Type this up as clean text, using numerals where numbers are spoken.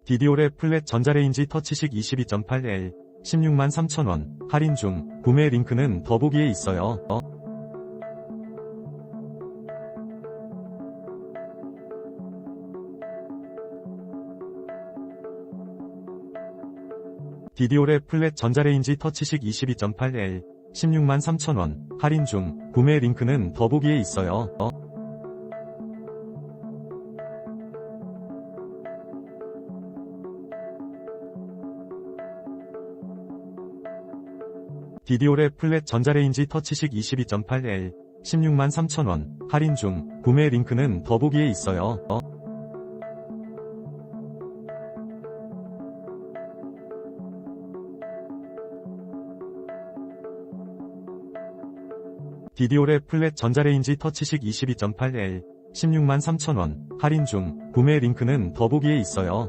디디오랩 플랫 전자레인지 터치식 22.8L 163,000원 할인 중. 구매 링크는 더보기에 있어요. 디디오랩 플랫 전자레인지 터치식 22.8L 163,000원 할인 중. 구매 링크는 더보기에 있어요. 디디오랩 플랫 전자레인지 터치식 22.8L 163,000원 할인 중. 구매 링크는 더보기에 있어요. 디디오랩 플랫 전자레인지 터치식 22.8L 163,000원 할인 중. 구매 링크는 더보기에 있어요.